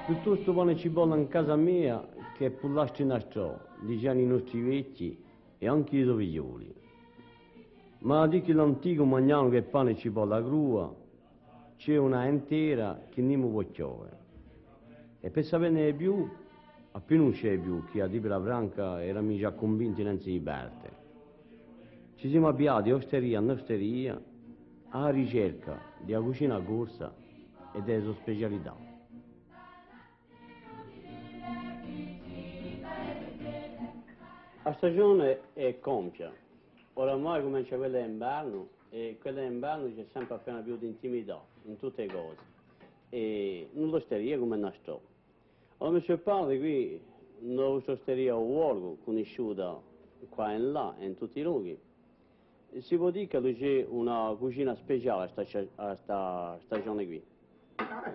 Piuttosto pane e cipolla in casa mia che pullastri nastrò, dicevano i nostri vecchi e anche i figlioli. Ma di che l'antico mangiano che pane e cipolla crua, c'è una intera che non mi può chiovere. E per saperne di più, appena non c'è più, che a Di la Franca eravamo già convinti non si parte. Ci siamo avviati osteria in osteria alla ricerca della cucina corsa e delle sue specialità. La stagione è compia, oramai comincia quella d'inverno e quella d'inverno c'è sempre appena più di intimità in tutte le cose e nell'osteria come nascò. Allora mi parla qui, nella osteria Uorgo, conosciuta qua e là, in tutti i luoghi, si può dire che c'è una cucina speciale a questa stagione qui.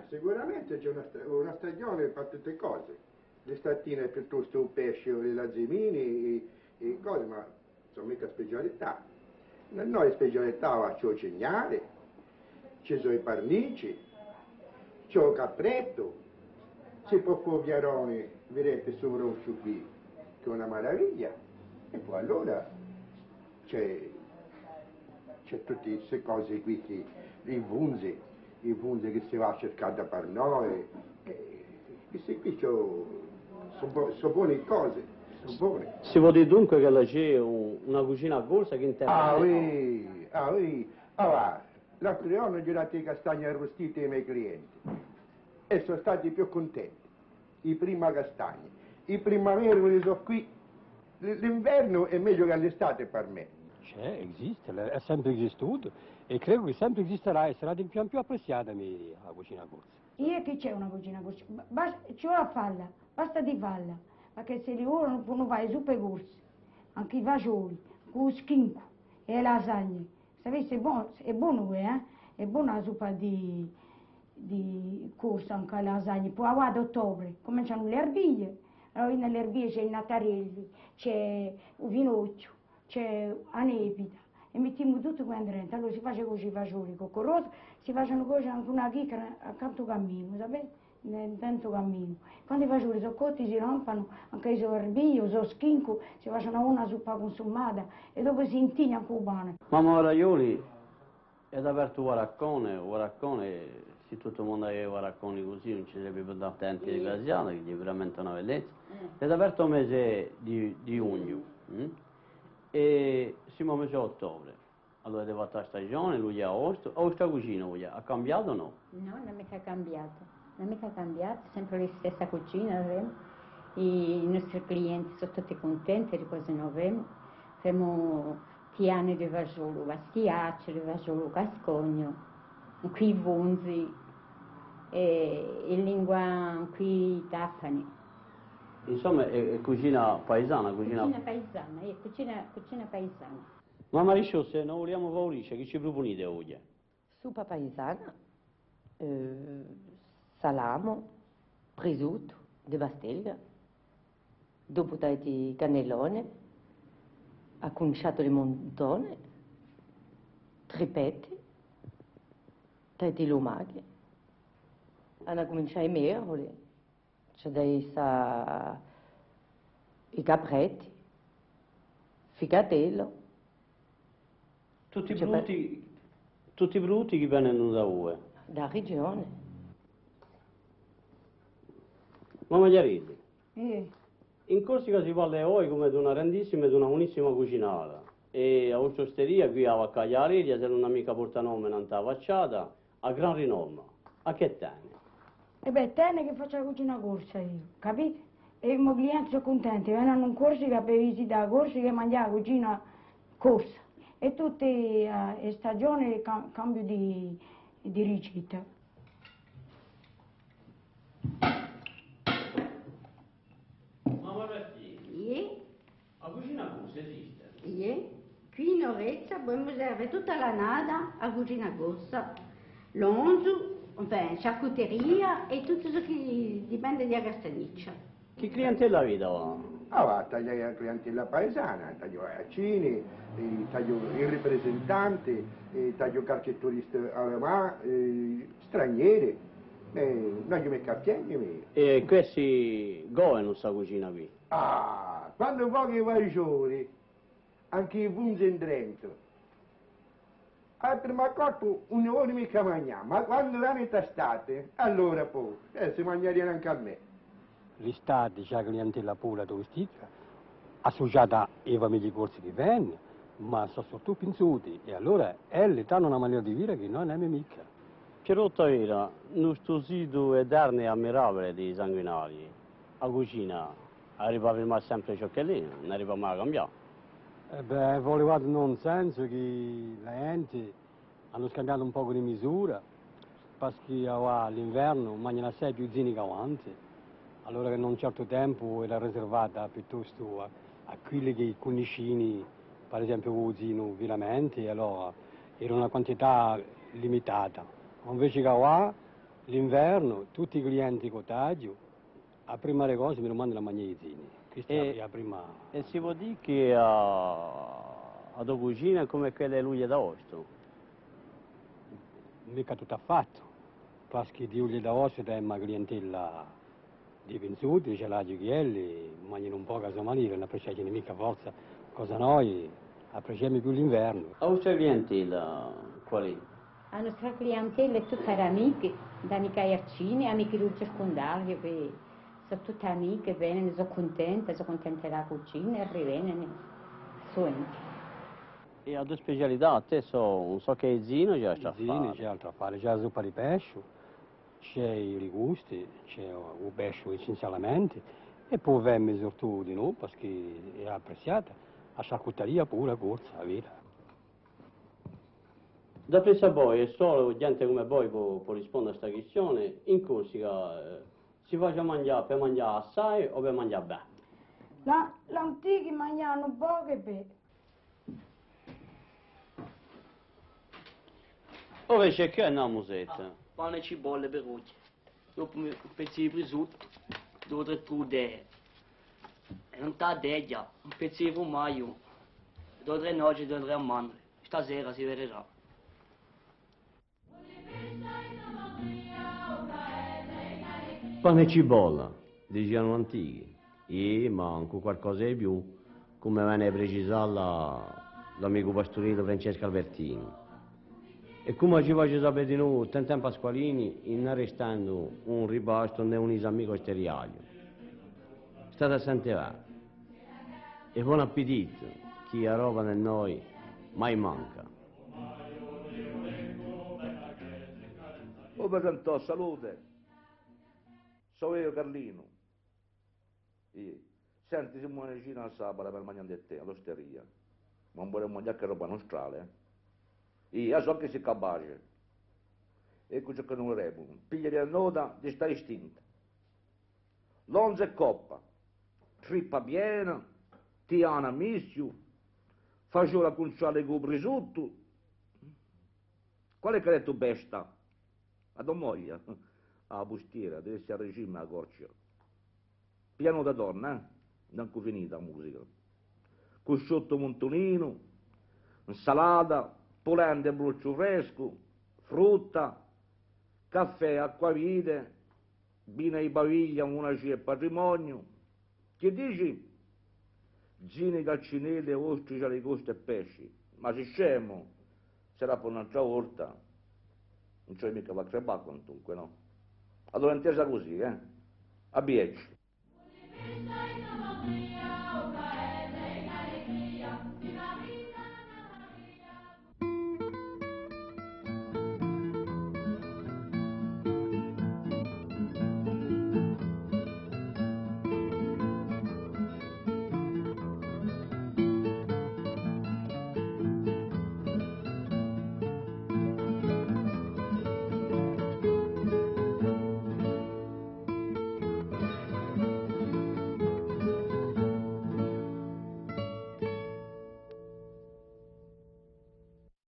Sicuramente c'è una stagione per tutte le cose. L'estattina è piuttosto un pesce o le lazzemini e cose, ma sono mica specialità. Noi specialità c'è il cignale, ci sono i parnici, c'è il capretto, si può fare chiaroni, vedete sul rosso qui, che è una meraviglia. E poi allora c'è tutte queste cose qui, i vunzi che si va a cercare da per noi, queste qui sono buone cose, sono buone. Si può dire dunque che c'è una cucina corsa che interviene? Ah oui, allora, l'altro giorno ho girato i castagni arrostiti ai miei clienti e sono stati più contenti, i prima castagni. I primaverili sono qui, l'inverno è meglio che l'estate per me. C'è, esiste, è sempre esistito e credo che sempre esisterà e sarà di più apprezzata la cucina corsa. Io che c'è una cucina corsa? C'è a farla, basta di farla, perché se li ora non fai zuppe corse, anche i fagioli, con lo schinco e le lasagne. Sapete, è buono, È buona la zuppa di corsa, anche le lasagne. Poi ad ottobre cominciano le erbiglie, allora nelle erbiglie c'è i natarelli, c'è il vinocchio, c'è la nepita e mettiamo tutto qua dentro. Allora si face così i fagioli cocorosi, si facciano così anche una chicca accanto al cammino, sapete? Dentro cammino. Quando i fagioli sono cotti si rompano, anche i erbiglie, il schinco, si facciano una zuppa consumata e dopo si intigna con il pane. Mamma Raioli è aperto Varaccone, se tutto il mondo aveva Varacconi così non ci sarebbe più da attenti di Graziano, che è veramente una bellezza. È aperto il mese di giugno e siamo al mese di ottobre. Allora è fatta la stagione, lui è agosto, la cucina ha cambiato o no? No, non è mica cambiato. Non è mica cambiato, sempre la stessa cucina avremo. I nostri clienti sono tutti contenti di cosa noi abbiamo. Abbiamo tiane di fagiolo vastiaccio, di fagiolo cascogno, qui vunzi, e lingua qui tafani. Insomma è cucina paesana, Cucina paesana, cucina paesana. Ma Mariscio, se non vogliamo favorisce, che ci proponete oggi? Suppa paesana, salamo, prosciutto, di bastella, dopo dai cannellone, acconciato di montone, tripetti, dai lumache. Hanno cominciato i meroli, c'è dei i capretti, ficatello. Tutti i prodotti che vengono da voi? Da regione. Ma Magliarese, in Corsica si parla oggi come di una grandissima e di una buonissima cucinata. E a questa osteria qui a Vaccagliareria, se non ha mica porta nome non t'ha facciata, a gran rinomma. A che tiene? E beh, tiene che faccio la cucina corsa io, capite? E i miei clienti sono contenti, vengono in Corsica per visitare Corsica e mangiare la cucina corsa. E tutte le stagioni cambio di ricetta. Mamma Bertini, la cucina corsa esiste? Qui in Orezza abbiamo serve tutta l'annata a cucina corsa, l'onzo, charcuteria e tutto ciò che dipende da Castaniccia. Che clientela avete? Allora, taglio la clientela paesana, taglio i accini, taglio i rappresentanti, taglio calciatoristi alemani, stranieri, Noi che mi cappiamo. E questi governano questa cucina qui. Ah, quando pochi fagioli, anche i punti in dentro. Al primo accordo non ne vuole mica mangiare, ma quando la metà estate, allora poi, si mangerebbe anche a me. L'estate c'è la clientela pura turistica, associata ai famiglie corsi che vengono, ma sono soprattutto pensuti, e allora hanno una maniera di vivere che noi non abbiamo mica. Per tuttavia, questo sito eterno e ammirabile di sanguinari, la cucina arriva a rimanere sempre ciò che è lì, non arriva mai a cambiare. Voleva nel senso che la gente hanno scambiato un po' di misura, perché all'inverno mangiano assai più zini che avanti, allora che in un certo tempo era riservata piuttosto a quelli che conoscini, per esempio usino veramente, allora era una quantità limitata. Invece che qua, l'inverno, tutti i clienti contagio, la prima cosa mi mandano a mangiare i zini. Questa è la prima. E si può dire che la tua cucina è come quella di luglio d'agosto? Mica tutto affatto, perché di luglio d'agosto è una clientela di pensuti, c'è la giochielli, mangiano un po' a casa maniera, non apprezziamo mica forza cosa noi, apprezziamo più l'inverno. La vostra clientela qual è? La nostra clientela è tutta amiche, da amiche arcine, amiche del circondario, sono tutte amiche, vengono, sono contente della cucina e rivengono, suonano. E la tua specialità, a te non so che è zino, c'è altro a Zini, fare. c'è altro a fare, c'è la zuppa di pesce, c'è i rigusti, c'è il pesce essenzialmente, e poi vengono soprattutto di noi, perché è apprezzata, la charcuteria pure, corsa, la vita. Da presa a voi, è solo gente come voi può rispondere a questa questione, in Corsica si faccia mangiare per mangiare assai o per mangiare bene? Gli antichi mangiavano poco e bene. Ora c'è che è una musetta? Pane e cipolle per oggi. Dopo un pezzo di prosciutto, 2 o 3 prudere. E non sta deglia, un pezzo di formaggio, 2 o 3 noci, 2 o 3 mandorle. Stasera si vedrà. Pane e cipolla, dicevano antichi, ma anche qualcosa di più, come viene precisato l'amico pastorino Francesco Albertini. E come ci faccio sapere di noi, Tenten Pasqualini, in arrestando un ripasto né un amico steriaglio. State a sentire e buon appetito, chi ha roba nel noi mai manca. Oh, presentò, salute. Sono io Carlino. Senti, siamo vicino al sabato per mangiare di te, all'osteria. Ma non vorremmo mangiare che roba nostrale, Io so che sei capace. Ecco ciò che non vorremmo. Piglia di nota di sta istinta. L'onza e coppa, trippa piena, tiana mischio, faggiola con sale con risotto. Qual è che hai detto besta? La tua moglie? La bustiera, deve essere a regime a goccia. Piano da donna, non è finita la musica. Cusciotto montonino, insalata, polente e bruccio fresco, frutta, caffè, acquavite, vino di baviglia, una scia e patrimonio. Che dici? Zini, calcinelle, ostrici, alicoste e pesci. Ma se scemo, sarà per un'altra volta. Non c'è mica per crepare quantunque, no? Allora intesa così, A Bieci.